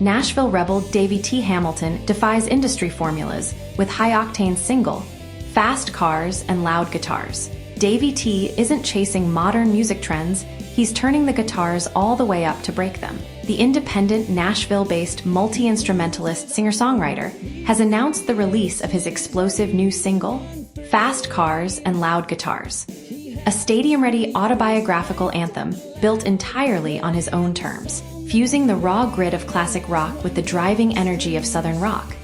Nashville rebel Davey T Hamilton defies industry formulas with high-octane single, fast cars and loud guitars. Davey T isn't chasing modern music trends, he's turning the guitars all the way up to break them. The independent Nashville-based multi-instrumentalist singer-songwriter has announced the release of his explosive new single, Fast Cars and Loud Guitars, a stadium-ready autobiographical anthem built entirely on his own terms, fusing the raw grit of classic rock with the driving energy of southern rock.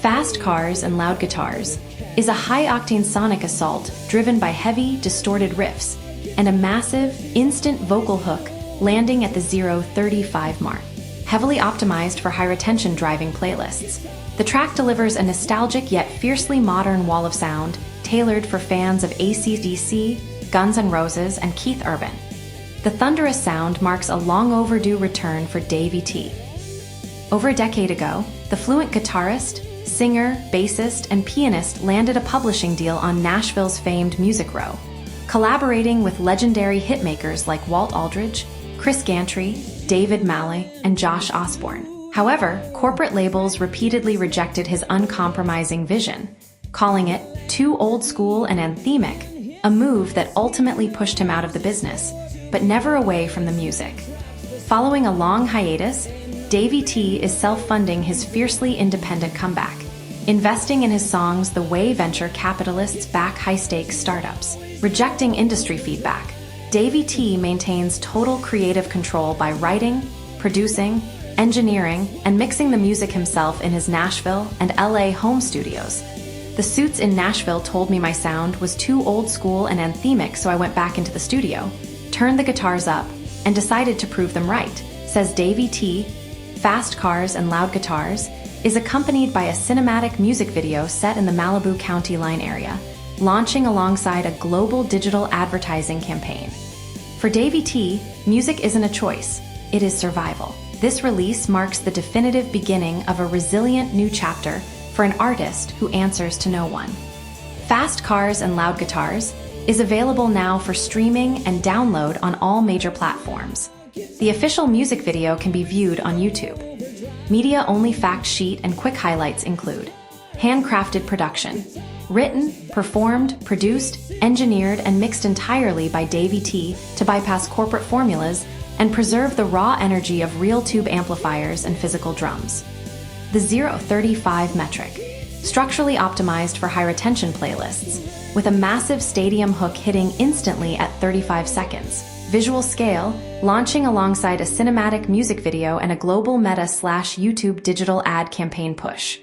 Fast Cars and Loud Guitars is a high-octane sonic assault driven by heavy, distorted riffs and a massive, instant vocal hook landing at the 0:35 mark. Heavily optimized for high-retention driving playlists, the track delivers a nostalgic yet fiercely modern wall of sound tailored for fans of AC/DC, Guns N' Roses, and Keith Urban. The thunderous sound marks a long-overdue return for Davey T. Over a decade ago, the fluent guitarist, singer, bassist, and pianist landed a publishing deal on Nashville's famed Music Row, collaborating with legendary hitmakers like Walt Aldridge, Chris Gantry, David Malloy, and Josh Osborne. However, corporate labels repeatedly rejected his uncompromising vision, calling it too old school and anthemic, a move that ultimately pushed him out of the business, but never away from the music. Following a long hiatus, Davey T is self-funding his fiercely independent comeback, investing in his songs the way venture capitalists back high-stakes startups. Rejecting industry feedback, Davey T maintains total creative control by writing, producing, engineering, and mixing the music himself in his Nashville and L.A. home studios. The suits in Nashville told me my sound was too old school and anthemic, so I went back into the studio, turned the guitars up, and decided to prove them right, says Davey T. Fast Cars and Loud Guitars is accompanied by a cinematic music video set in the Malibu County line area, launching alongside a global digital advertising campaign. For Davey T, music isn't a choice, it is survival. This release marks the definitive beginning of a resilient new chapter for an artist who answers to no one. Fast Cars and Loud Guitars is available now for streaming and download on all major platforms. The official music video can be viewed on YouTube. Media-only fact sheet and quick highlights include handcrafted production, written, performed, produced, engineered, and mixed entirely by Davey T to bypass corporate formulas and preserve the raw energy of real tube amplifiers and physical drums. The 0:35 metric, structurally optimized for high-retention playlists, with a massive stadium hook hitting instantly at 35 seconds. Visual scale, launching alongside a cinematic music video and a global Meta/YouTube digital ad campaign push.